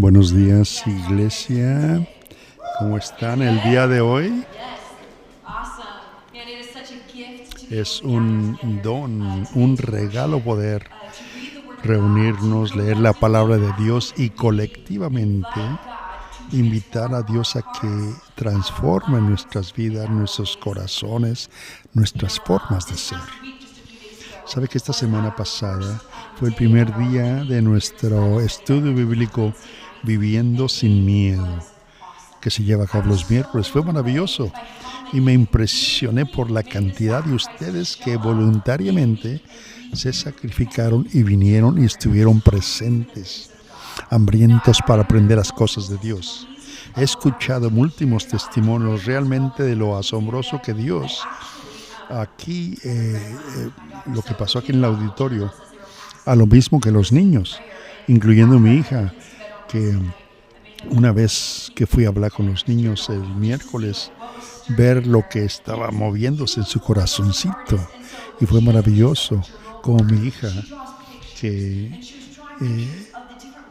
Buenos días, iglesia. ¿Cómo están el día de hoy? Es un don, un regalo poder reunirnos, leer la palabra de Dios y colectivamente invitar a Dios a que transforme nuestras vidas, nuestros corazones, nuestras formas de ser. ¿Sabe que esta semana pasada fue el primer día de nuestro estudio bíblico Viviendo sin Miedo, que se lleva a cabo los miércoles? Fue maravilloso y me impresioné por la cantidad de ustedes que voluntariamente se sacrificaron y vinieron y estuvieron presentes, hambrientos para aprender las cosas de Dios. He escuchado múltiples testimonios realmente de lo asombroso que Dios aquí, lo que pasó aquí en el auditorio, a lo mismo que los niños, incluyendo mi hija, que una vez que fui a hablar con los niños el miércoles, ver lo que estaba moviéndose en su corazoncito, y fue maravilloso, como mi hija, que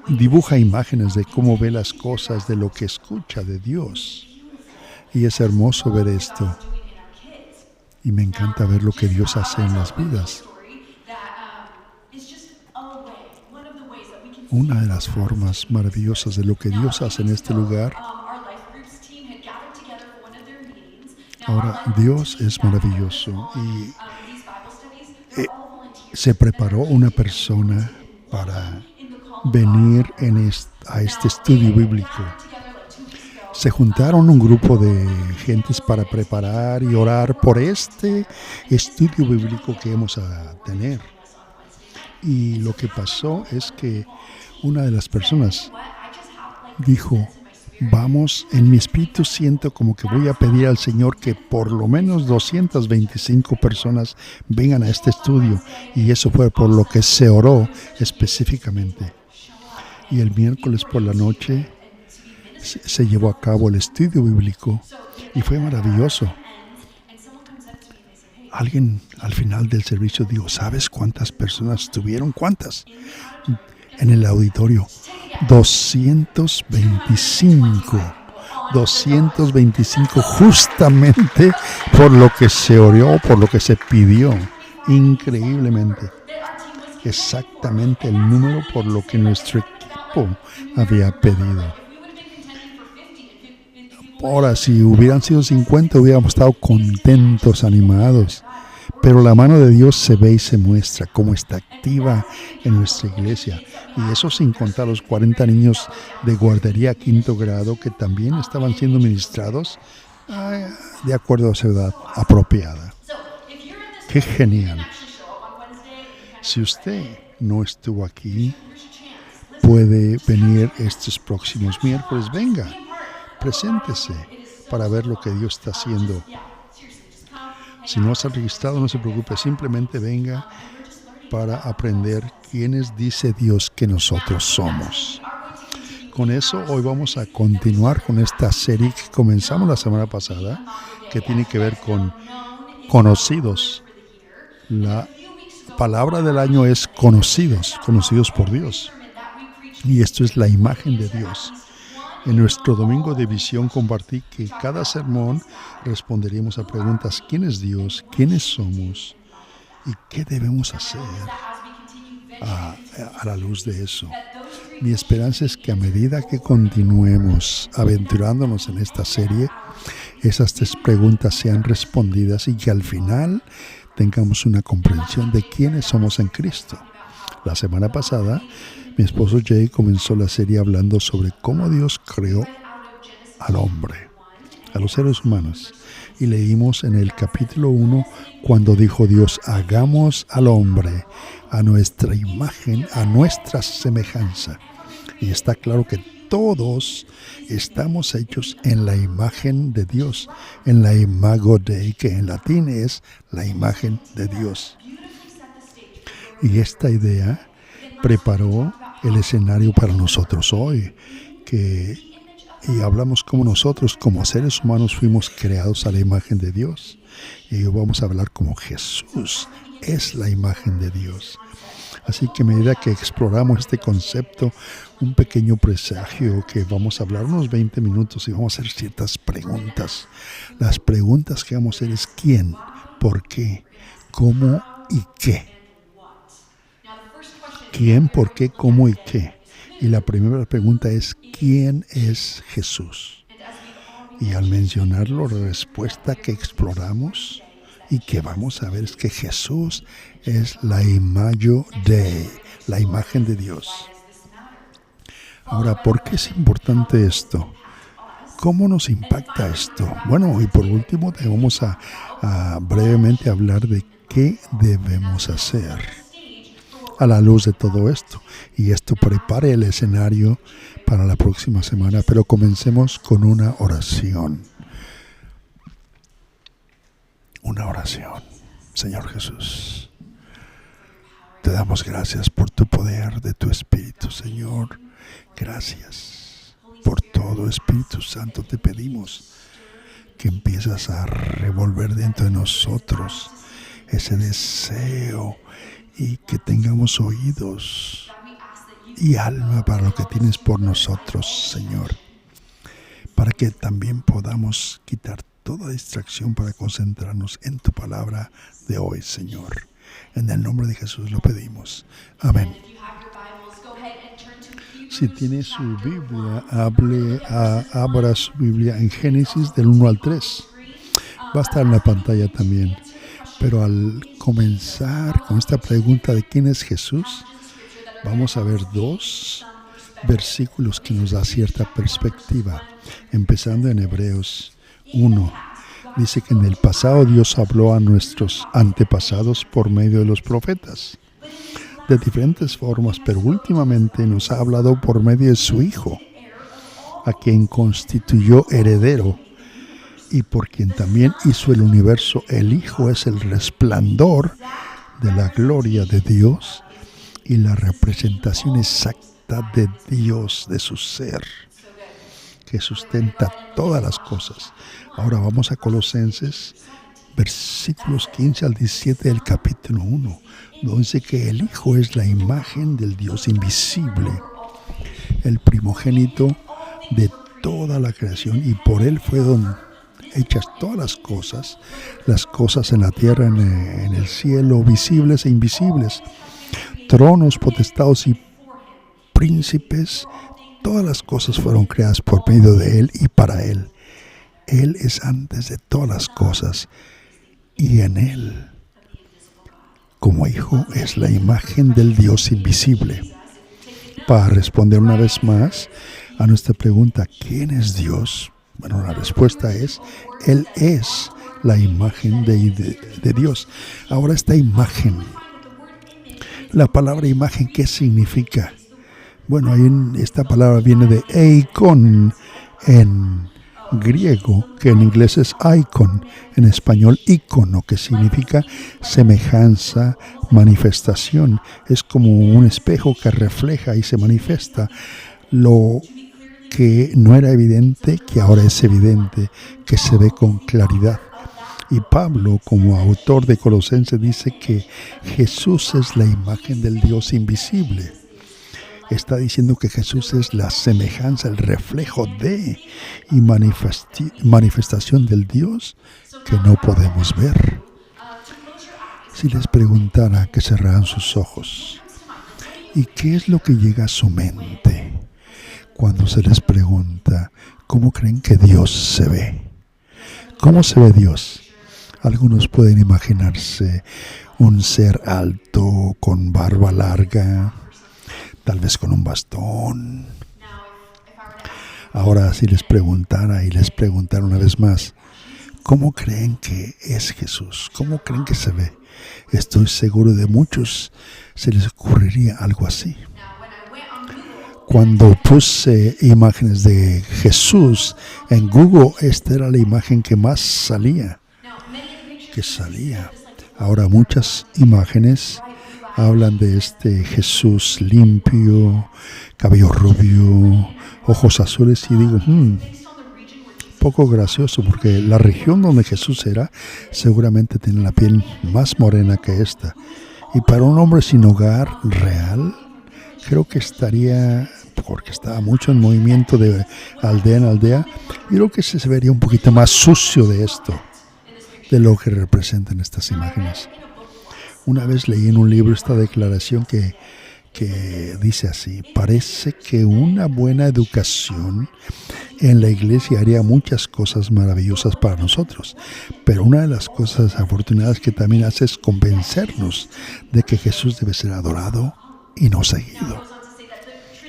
dibuja imágenes de cómo ve las cosas, de lo que escucha de Dios, y es hermoso ver esto. Y me encanta ver lo que Dios hace en las vidas. Una de las formas maravillosas de lo que Dios hace en este lugar. Ahora, Dios es maravilloso y se preparó una persona para venir a este estudio bíblico. Se juntaron un grupo de gentes para preparar y orar por este estudio bíblico que vamos a tener. Y lo que pasó es que una de las personas dijo, vamos, en mi espíritu siento como que voy a pedir al Señor que por lo menos 225 personas vengan a este estudio. Y eso fue por lo que se oró específicamente. Y el miércoles por la noche se llevó a cabo el estudio bíblico y fue maravilloso. Alguien al final del servicio dijo, ¿sabes cuántas personas estuvieron? ¿Cuántas? En el auditorio. 225 justamente por lo que se oró, por lo que se pidió. Increíblemente. Exactamente el número por lo que nuestro equipo había pedido. Ahora, si hubieran sido 50, hubiéramos estado contentos, animados. Pero la mano de Dios se ve y se muestra cómo está activa en nuestra iglesia. Y eso sin contar los 40 niños de guardería quinto grado que también estaban siendo ministrados de acuerdo a su edad apropiada. ¡Qué genial! Si usted no estuvo aquí, puede venir estos próximos miércoles. Venga. Preséntese para ver lo que Dios está haciendo. Si no está registrado, no se preocupe, simplemente venga para aprender quiénes dice Dios que nosotros somos. Con eso, hoy vamos a continuar con esta serie que comenzamos la semana pasada, que tiene que ver con conocidos. La palabra del año es conocidos por Dios. Y esto es la imagen de Dios. En nuestro domingo de visión compartí que cada sermón responderíamos a preguntas: ¿quién es Dios? ¿Quiénes somos? ¿Y qué debemos hacer a la luz de eso? Mi esperanza es que a medida que continuemos aventurándonos en esta serie, esas 3 preguntas sean respondidas y que al final tengamos una comprensión de quiénes somos en Cristo. La semana pasada, mi esposo Jay comenzó la serie hablando sobre cómo Dios creó al hombre, a los seres humanos. Y leímos en el capítulo 1 cuando dijo Dios, hagamos al hombre a nuestra imagen, a nuestra semejanza. Y está claro que todos estamos hechos en la imagen de Dios, en la imago Dei, que en latín es la imagen de Dios. Y esta idea preparó el escenario para nosotros hoy, y hablamos como nosotros, como seres humanos, fuimos creados a la imagen de Dios. Y hoy vamos a hablar como Jesús es la imagen de Dios. Así que a medida que exploramos este concepto, un pequeño presagio que vamos a hablar unos 20 minutos y vamos a hacer ciertas preguntas. Las preguntas que vamos a hacer es ¿quién? ¿Por qué? ¿Cómo y qué? ¿Quién, por qué, cómo y qué? Y la primera pregunta es ¿quién es Jesús? Y al mencionarlo, la respuesta que exploramos y que vamos a ver es que Jesús es la imago Dei, la imagen de Dios. Ahora, ¿por qué es importante esto? ¿Cómo nos impacta esto? Bueno, y por último, vamos a brevemente hablar de qué debemos hacer a la luz de todo esto. Y esto prepare el escenario para la próxima semana, pero comencemos con una oración. Una oración. Señor Jesús, te damos gracias por tu poder de tu Espíritu, Señor. Gracias por todo, Espíritu Santo. Te pedimos que empiezas a revolver dentro de nosotros ese deseo y que tengamos oídos y alma para lo que tienes por nosotros, Señor, para que también podamos quitar toda distracción para concentrarnos en tu palabra de hoy, Señor. En el nombre de Jesús lo pedimos. Amén. Si tiene su Biblia, abra su Biblia en Génesis del 1 al 3. Va a estar en la pantalla también. Pero al comenzar con esta pregunta de quién es Jesús, vamos a ver dos versículos que nos da cierta perspectiva. Empezando en Hebreos 1. Dice que en el pasado Dios habló a nuestros antepasados por medio de los profetas, de diferentes formas, pero últimamente nos ha hablado por medio de su Hijo, a quien constituyó heredero y por quien también hizo el universo. El Hijo es el resplandor de la gloria de Dios y la representación exacta de Dios, de su ser, que sustenta todas las cosas. Ahora vamos a Colosenses, versículos 15 al 17 del capítulo 1, donde dice que el Hijo es la imagen del Dios invisible, el primogénito de toda la creación, y por Él fueron hechas todas las cosas en la tierra, en el cielo, visibles e invisibles, tronos, potestados y príncipes. Todas las cosas fueron creadas por medio de Él y para Él. Él es antes de todas las cosas y en Él, como Hijo, es la imagen del Dios invisible. Para responder una vez más a nuestra pregunta, ¿quién es Dios? Bueno, la respuesta es, Él es la imagen de Dios. Ahora esta imagen, la palabra imagen, ¿qué significa? Bueno, esta palabra viene de eikon en griego, que en inglés es icon, en español ícono, que significa semejanza, manifestación. Es como un espejo que refleja y se manifiesta lo que no era evidente, que ahora es evidente, que se ve con claridad. Y Pablo, como autor de Colosenses, dice que Jesús es la imagen del Dios invisible. Está diciendo que Jesús es la semejanza, el reflejo de y manifestación del Dios que no podemos ver. Si les preguntara, que cerraran sus ojos, ¿y qué es lo que llega a su mente cuando se les pregunta cómo creen que Dios se ve? ¿Cómo se ve Dios? Algunos pueden imaginarse un ser alto, con barba larga, tal vez con un bastón. Ahora, si les preguntara una vez más, ¿cómo creen que es Jesús? ¿Cómo creen que se ve? Estoy seguro de muchos se les ocurriría algo así. Cuando puse imágenes de Jesús en Google, esta era la imagen que más salía. Ahora muchas imágenes hablan de este Jesús limpio, cabello rubio, ojos azules, y digo, poco gracioso, porque la región donde Jesús era seguramente tiene la piel más morena que esta. Y para un hombre sin hogar real, creo que estaría, porque estaba mucho en movimiento de aldea en aldea, y creo que se vería un poquito más sucio de esto, de lo que representan estas imágenes. Una vez leí en un libro esta declaración que dice así: parece que una buena educación en la iglesia haría muchas cosas maravillosas para nosotros, pero una de las cosas afortunadas que también hace es convencernos de que Jesús debe ser adorado y no seguido.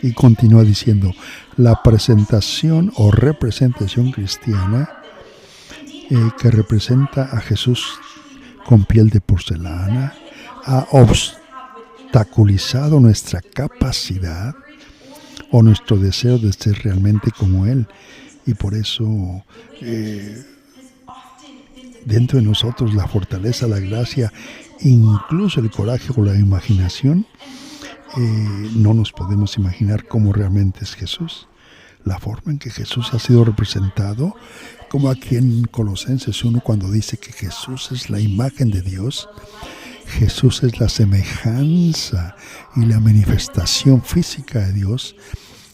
Y continúa diciendo: la presentación o representación cristiana que representa a Jesús con piel de porcelana ha obstaculizado nuestra capacidad o nuestro deseo de ser realmente como Él. Y por eso dentro de nosotros la fortaleza, la gracia, incluso el coraje o la imaginación, no nos podemos imaginar cómo realmente es Jesús. La forma en que Jesús ha sido representado, como aquí en Colosenses 1 cuando dice que Jesús es la imagen de Dios. Jesús es la semejanza y la manifestación física de Dios,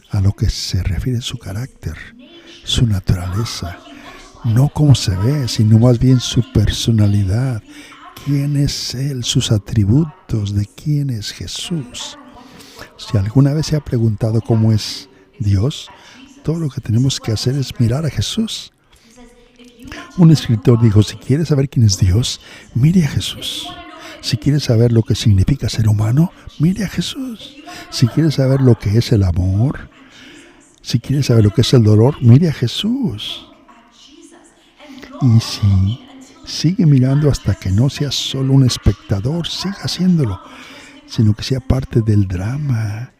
a lo que se refiere su carácter, su naturaleza, no cómo se ve, sino más bien su personalidad, quién es Él, sus atributos, de quién es Jesús. Si alguna vez se ha preguntado cómo es Dios, todo lo que tenemos que hacer es mirar a Jesús. Un escritor dijo: si quieres saber quién es Dios, mire a Jesús. Si quieres saber lo que significa ser humano, mire a Jesús. Si quieres saber lo que es el amor, si quieres saber lo que es el dolor, mire a Jesús. Y si sigue mirando hasta que no sea solo un espectador, siga haciéndolo, sino que sea parte del drama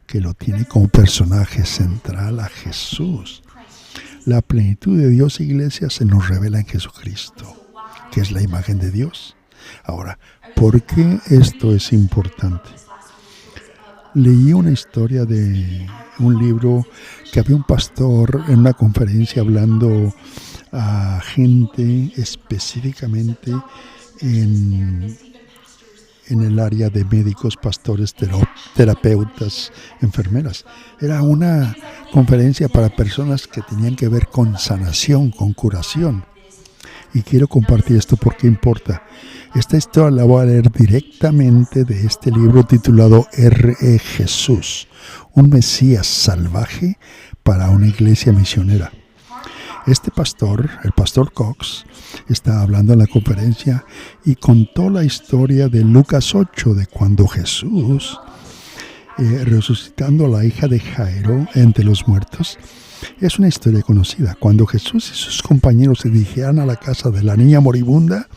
que lo tiene como personaje central a Jesús. La plenitud de Dios, iglesia, se nos revela en Jesucristo, que es la imagen de Dios. Ahora, ¿por qué esto es importante? Leí una historia de un libro que había un pastor en una conferencia hablando a gente específicamente en el área de médicos, pastores, terapeutas, enfermeras. Era una conferencia para personas que tenían que ver con sanación, con curación. Y quiero compartir esto porque importa. Esta historia la voy a leer directamente de este libro titulado R.E. Jesús, un Mesías salvaje para una iglesia misionera. Este pastor, el pastor Cox, estaba hablando en la conferencia y contó la historia de Lucas 8, de cuando Jesús, resucitando a la hija de Jairo entre los muertos. Es una historia conocida. Cuando Jesús y sus compañeros se dirigían a la casa de la niña moribunda,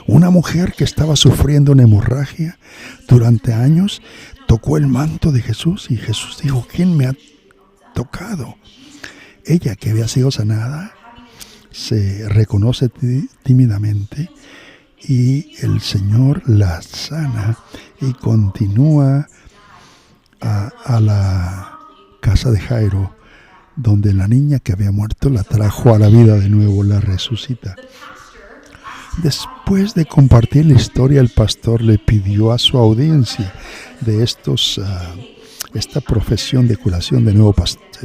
una mujer que estaba sufriendo una hemorragia durante años tocó el manto de Jesús y Jesús dijo: ¿quién me ha tocado? Ella, que había sido sanada, se reconoce tímidamente y el Señor la sana y continúa a la casa de Jairo, donde la niña que había muerto la trajo a la vida de nuevo, la resucita. Después de compartir la historia, el pastor le pidió a su audiencia de esta profesión de curación, de nuevo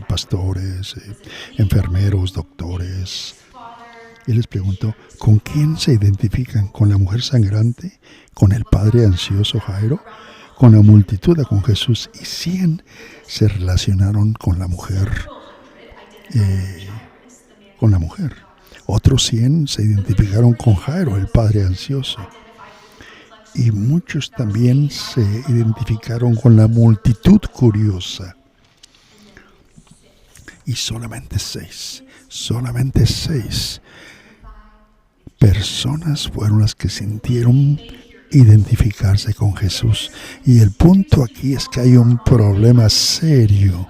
pastores, enfermeros, doctores, y les preguntó: ¿con quién se identifican? ¿Con la mujer sangrante? ¿Con el padre ansioso Jairo? ¿Con la multitud? ¿Con Jesús? Y 100 se relacionaron con la mujer. Otros 100 se identificaron con Jairo, el padre ansioso. Y muchos también se identificaron con la multitud curiosa. Y solamente 6 personas fueron las que sintieron identificarse con Jesús. Y el punto aquí es que hay un problema serio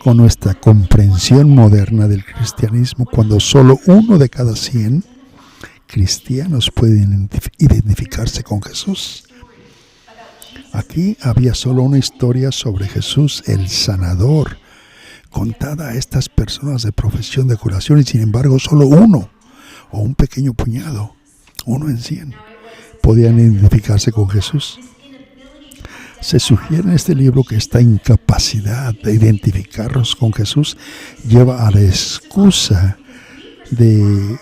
con nuestra comprensión moderna del cristianismo, cuando solo 1 de cada 100 cristianos puede identificarse con Jesús. Aquí había solo una historia sobre Jesús, el sanador, contada a estas personas de profesión de curación, y sin embargo solo 1 o un pequeño puñado, 1 en 100, podían identificarse con Jesús. Se sugiere en este libro que esta incapacidad de identificarnos con Jesús lleva a la excusa de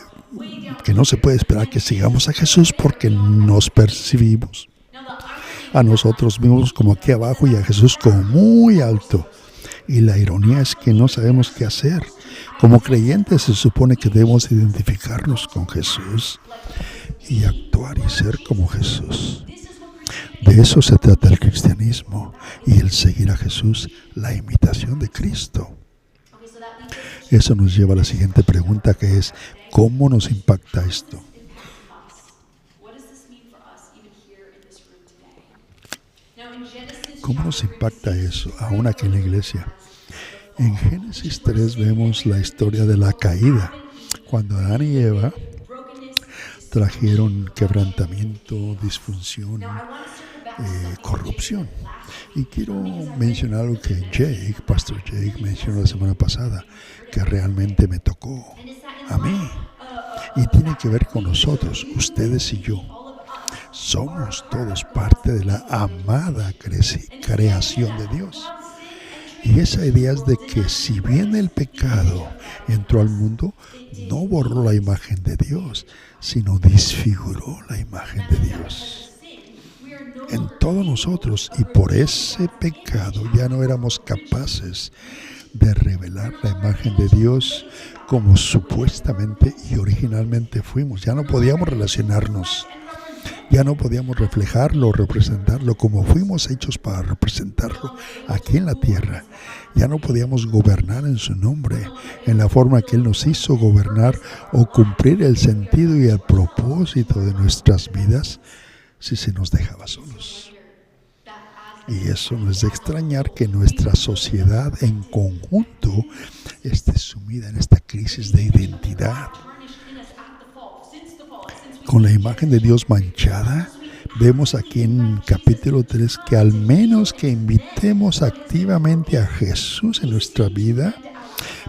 que no se puede esperar que sigamos a Jesús porque nos percibimos a nosotros mismos como aquí abajo y a Jesús como muy alto. Y la ironía es que no sabemos qué hacer. Como creyentes se supone que debemos identificarnos con Jesús y actuar y ser como Jesús. De eso se trata el cristianismo y el seguir a Jesús, la imitación de Cristo. Eso nos lleva a la siguiente pregunta, que es: ¿cómo nos impacta esto? ¿Cómo nos impacta eso, aún aquí en la iglesia? En Génesis 3 vemos la historia de la caída, cuando Adán y Eva trajeron quebrantamiento, disfunción, corrupción. Y quiero mencionar algo que Pastor Jake, mencionó la semana pasada, que realmente me tocó a mí. Y tiene que ver con nosotros, ustedes y yo. Somos todos parte de la amada creación de Dios. Y esa idea es de que si bien el pecado entró al mundo, no borró la imagen de Dios, sino disfiguró la imagen de Dios en todos nosotros, y por ese pecado ya no éramos capaces de revelar la imagen de Dios como supuestamente y originalmente fuimos. Ya no podíamos relacionarnos, ya no podíamos reflejarlo, representarlo como fuimos hechos para representarlo aquí en la tierra. Ya no podíamos gobernar en su nombre, en la forma que Él nos hizo gobernar, o cumplir el sentido y el propósito de nuestras vidas si se nos dejaba solos. Y eso no es de extrañar que nuestra sociedad en conjunto esté sumida en esta crisis de identidad. Con la imagen de Dios manchada, vemos aquí en capítulo 3 que al menos que invitemos activamente a Jesús en nuestra vida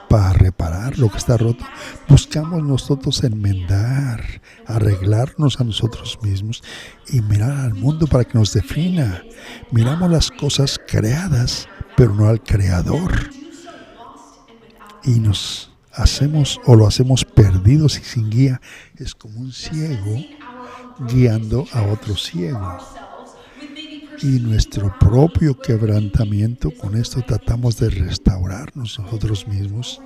para reparar lo que está roto, buscamos nosotros enmendar, arreglarnos a nosotros mismos y mirar al mundo para que nos defina. Miramos las cosas creadas, pero no al Creador. Y nos hacemos o lo hacemos perdidos y sin guía. Es como un ciego guiando a otro ciego. Y nuestro propio quebrantamiento, con esto tratamos de restaurarnos nosotros mismos,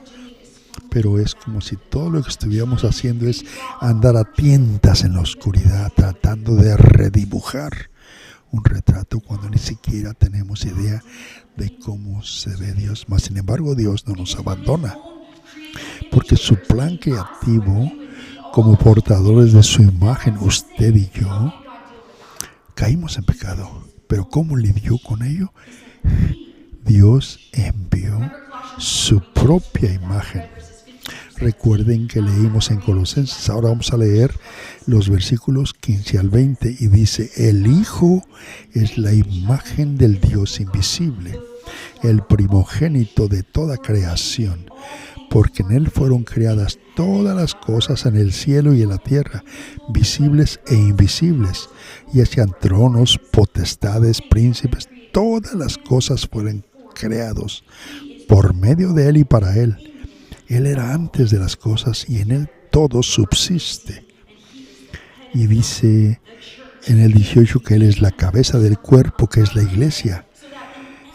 pero es como si todo lo que estuviéramos haciendo es andar a tientas en la oscuridad, tratando de redibujar un retrato cuando ni siquiera tenemos idea de cómo se ve Dios. Mas sin embargo, Dios no nos abandona, porque su plan creativo, como portadores de su imagen, usted y yo, caímos en pecado. Pero ¿cómo lidió con ello? Dios envió su propia imagen. Recuerden que leímos en Colosenses. Ahora vamos a leer los versículos 15 al 20 y dice: el Hijo es la imagen del Dios invisible, el primogénito de toda creación, porque en Él fueron creadas todas las cosas en el cielo y en la tierra, visibles e invisibles, ya sean tronos, potestades, príncipes, todas las cosas fueron creados por medio de Él y para Él. Él era antes de las cosas y en Él todo subsiste. Y dice en el 18 que Él es la cabeza del cuerpo, que es la iglesia,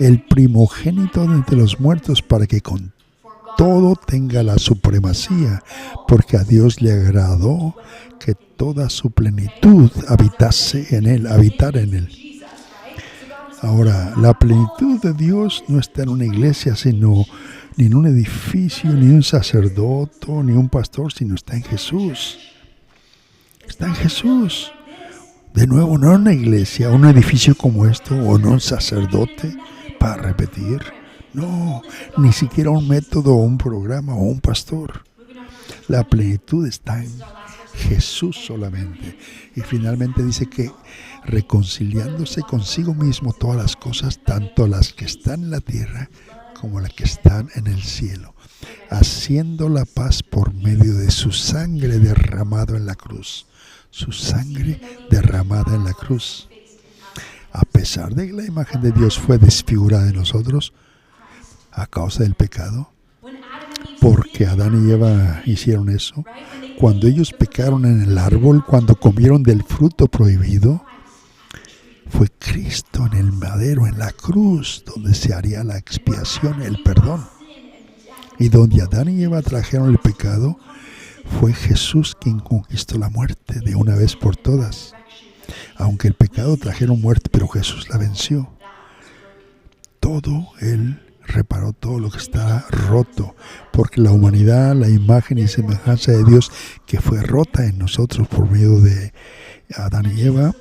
el primogénito de entre los muertos, para que con todo tenga la supremacía, porque a Dios le agradó que toda su plenitud habitase en Él, habitara en Él. Ahora, la plenitud de Dios no está en una iglesia, sino ni en un edificio, ni un sacerdote, ni un pastor, sino está en Jesús. Está en Jesús. De nuevo, no en una iglesia, un edificio como esto, o no un sacerdote para repetir. No, ni siquiera un método, o un programa, o un pastor. La plenitud está en Jesús solamente. Y finalmente dice que reconciliándose consigo mismo todas las cosas, tanto las que están en la tierra como las que están en el cielo, haciendo la paz por medio de su sangre derramada en la cruz. Su sangre derramada en la cruz. A pesar de que la imagen de Dios fue desfigurada en nosotros a causa del pecado, porque Adán y Eva hicieron eso, cuando ellos pecaron en el árbol, cuando comieron del fruto prohibido, fue Cristo en el madero, en la cruz, donde se haría la expiación, el perdón. Y donde Adán y Eva trajeron el pecado, fue Jesús quien conquistó la muerte de una vez por todas. Aunque el pecado trajeron muerte, pero Jesús la venció. Él reparó todo lo que estaba roto, porque la humanidad, la imagen y semejanza de Dios que fue rota en nosotros por medio de Adán y Eva,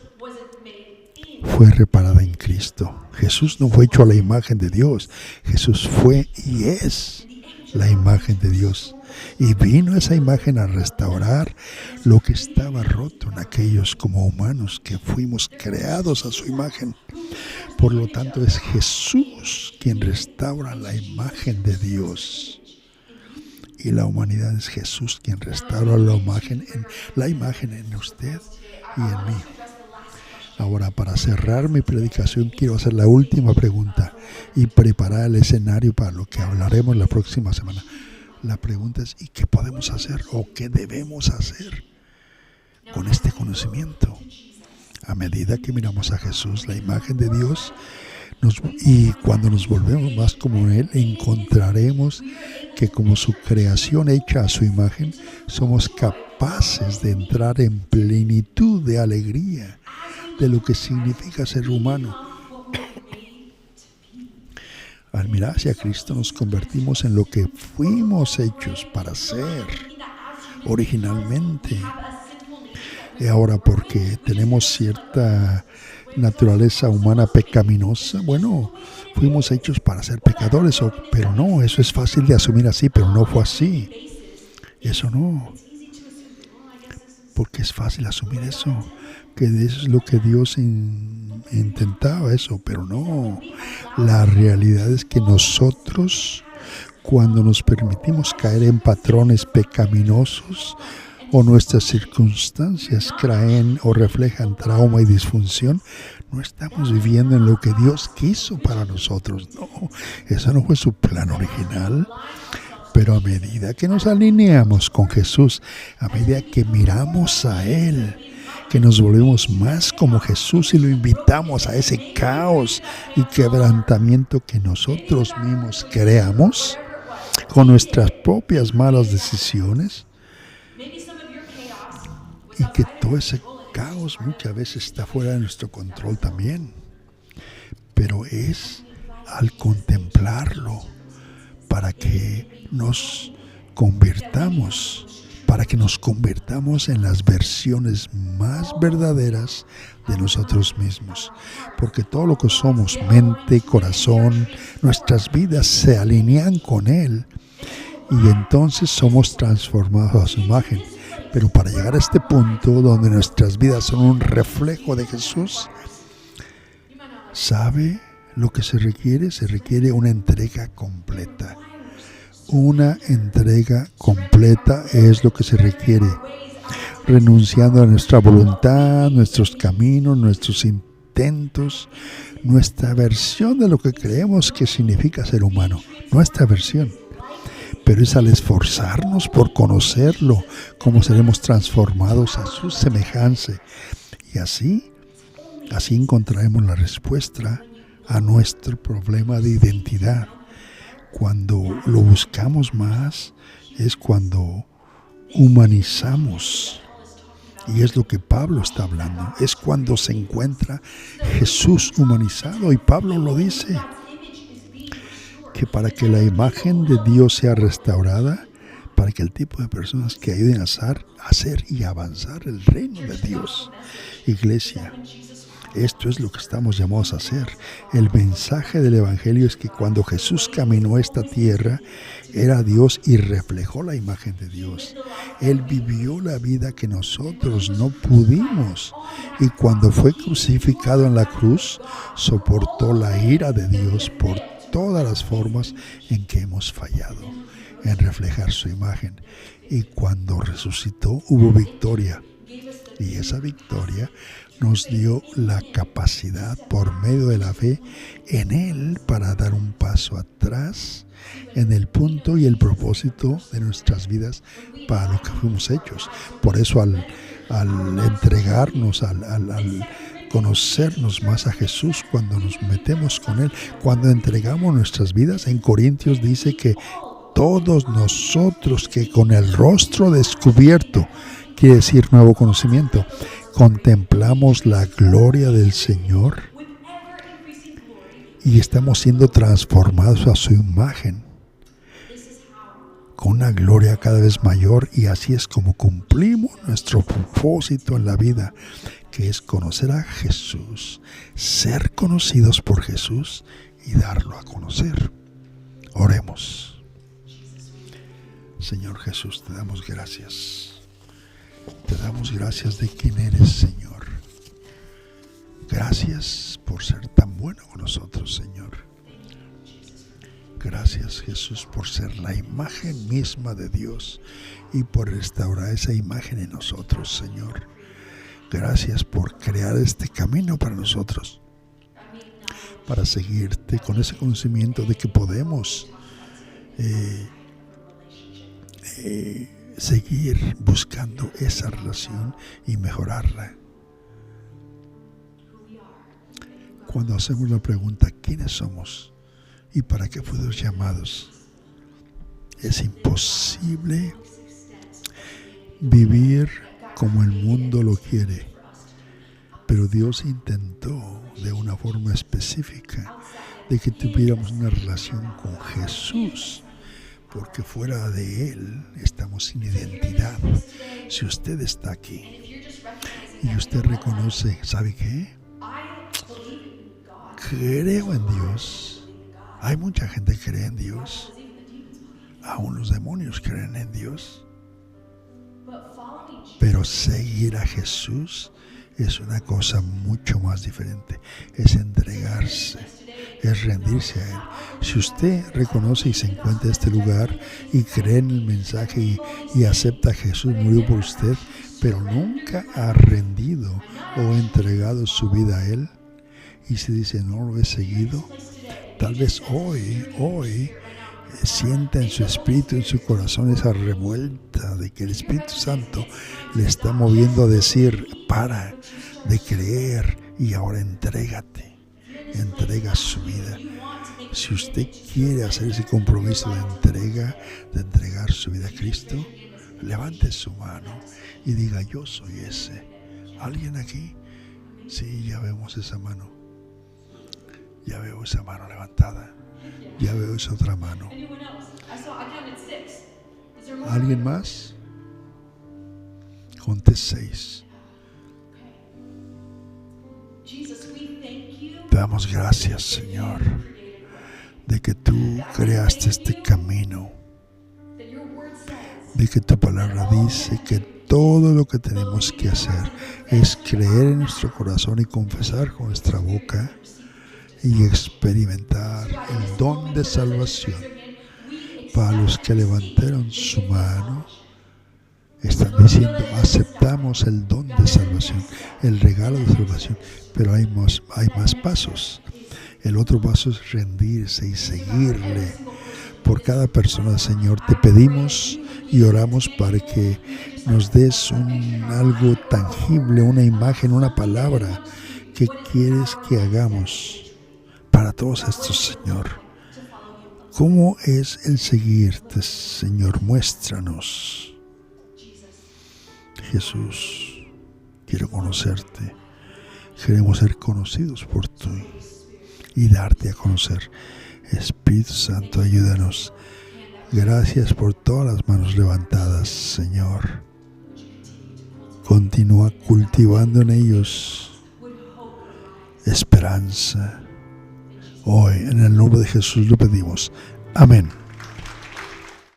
fue reparada en Cristo. Jesús no fue hecho a la imagen de Dios. Jesús fue y es la imagen de Dios. Y vino esa imagen a restaurar lo que estaba roto en aquellos como humanos que fuimos creados a su imagen. Por lo tanto, es Jesús quien restaura la imagen de Dios. Y la humanidad es Jesús quien restaura la imagen en usted y en mí. Ahora, para cerrar mi predicación, quiero hacer la última pregunta y preparar el escenario para lo que hablaremos la próxima semana. La pregunta es, ¿y qué podemos hacer o qué debemos hacer con este conocimiento? A medida que miramos a Jesús, la imagen de Dios, y cuando nos volvemos más como Él, encontraremos que como su creación hecha a su imagen, somos capaces de entrar en plenitud de alegría de lo que significa ser humano. Al mirar hacia Cristo nos convertimos en lo que fuimos hechos para ser originalmente. Y ahora, porque tenemos cierta naturaleza humana pecaminosa, bueno, fuimos hechos para ser pecadores, pero no, eso es fácil de asumir así, pero no fue así. Eso no. Porque es fácil asumir eso, que eso es lo que Dios intentaba, eso, pero no. La realidad es que nosotros, cuando nos permitimos caer en patrones pecaminosos, o nuestras circunstancias traen o reflejan trauma y disfunción, no estamos viviendo en lo que Dios quiso para nosotros. No, eso no fue su plan original. Pero a medida que nos alineamos con Jesús, a medida que miramos a Él, que nos volvemos más como Jesús y lo invitamos a ese caos y quebrantamiento que nosotros mismos creamos con nuestras propias malas decisiones, y que todo ese caos muchas veces está fuera de nuestro control también. Pero es al contemplarlo para que nos convirtamos en las versiones más verdaderas de nosotros mismos. Porque todo lo que somos, mente, corazón, nuestras vidas se alinean con Él y entonces somos transformados a su imagen. Pero para llegar a este punto donde nuestras vidas son un reflejo de Jesús, ¿sabe lo que se requiere? Se requiere una entrega completa. Una entrega completa es lo que se requiere. Renunciando a nuestra voluntad, nuestros caminos, nuestros intentos, nuestra versión de lo que creemos que significa ser humano. Nuestra versión. Pero es al esforzarnos por conocerlo, cómo seremos transformados a su semejanza. Y así encontraremos la respuesta a nuestro problema de identidad. Cuando lo buscamos más, es cuando humanizamos. Y es lo que Pablo está hablando. Es cuando se encuentra Jesús humanizado. Y Pablo lo dice, que para que la imagen de Dios sea restaurada, para que el tipo de personas que ayuden a hacer y avanzar el reino de Dios. Iglesia, esto es lo que estamos llamados a hacer. El mensaje del Evangelio es que cuando Jesús caminó esta tierra, era Dios y reflejó la imagen de Dios. Él vivió la vida que nosotros no pudimos. Y cuando fue crucificado en la cruz, soportó la ira de Dios por todas las formas en que hemos fallado en reflejar su imagen. Y cuando resucitó hubo victoria. Y esa victoria nos dio la capacidad por medio de la fe en Él para dar un paso atrás en el punto y el propósito de nuestras vidas para lo que fuimos hechos. Por eso al entregarnos, al conocernos más a Jesús, cuando nos metemos con Él, cuando entregamos nuestras vidas, en Corintios dice que todos nosotros que con el rostro descubierto, quiere decir nuevo conocimiento, contemplamos la gloria del Señor y estamos siendo transformados a su imagen con una gloria cada vez mayor, y así es como cumplimos nuestro propósito en la vida, que es conocer a Jesús, ser conocidos por Jesús y darlo a conocer. Oremos. Señor Jesús, te damos gracias. Te damos gracias de quién eres, Señor. Gracias por ser tan bueno con nosotros, Señor. Gracias, Jesús, por ser la imagen misma de Dios y por restaurar esa imagen en nosotros, Señor. Gracias por crear este camino para nosotros, para seguirte con ese conocimiento de que podemos seguir buscando esa relación y mejorarla. Cuando hacemos la pregunta, ¿quiénes somos y para qué fuimos llamados? Es imposible vivir como el mundo lo quiere, pero Dios intentó de una forma específica de que tuviéramos una relación con Jesús, porque fuera de Él estamos sin identidad. Si usted está aquí y usted reconoce, ¿sabe qué? Creo en Dios. Hay mucha gente que cree en Dios. Aún los demonios creen en Dios. Pero seguir a Jesús es una cosa mucho más diferente. Es entregarse, es rendirse a Él. Si usted reconoce y se encuentra en este lugar y cree en el mensaje y acepta a Jesús, murió por usted, pero nunca ha rendido o entregado su vida a Él, y se dice, no lo he seguido, tal vez hoy sienta en su espíritu, en su corazón, esa revuelta de que el Espíritu Santo le está moviendo a decir, para de creer y ahora entrégate, entrega su vida. Si usted quiere hacer ese compromiso de entregar su vida a Cristo, levante su mano y diga, yo soy ese. ¿Alguien aquí? Sí, ya vemos esa mano. Ya veo esa mano levantada. Ya veo esa otra mano. ¿Alguien más? Conté 6. Te damos gracias, Señor, de que tú creaste este camino, de que tu palabra dice que todo lo que tenemos que hacer es creer en nuestro corazón y confesar con nuestra boca y experimentar el don de salvación. Para los que levantaron su mano, están diciendo, aceptamos el don de salvación, el regalo de salvación, pero hay más pasos. El otro paso es rendirse y seguirle. Por cada persona, Señor, te pedimos y oramos para que nos des algo tangible, una imagen, una palabra que quieres que hagamos para todos estos, Señor. ¿Cómo es el seguirte, Señor? Muéstranos. Jesús, quiero conocerte. Queremos ser conocidos por ti y darte a conocer. Espíritu Santo, ayúdanos. Gracias por todas las manos levantadas, Señor. Continúa cultivando en ellos esperanza. Hoy, en el nombre de Jesús lo pedimos. Amén.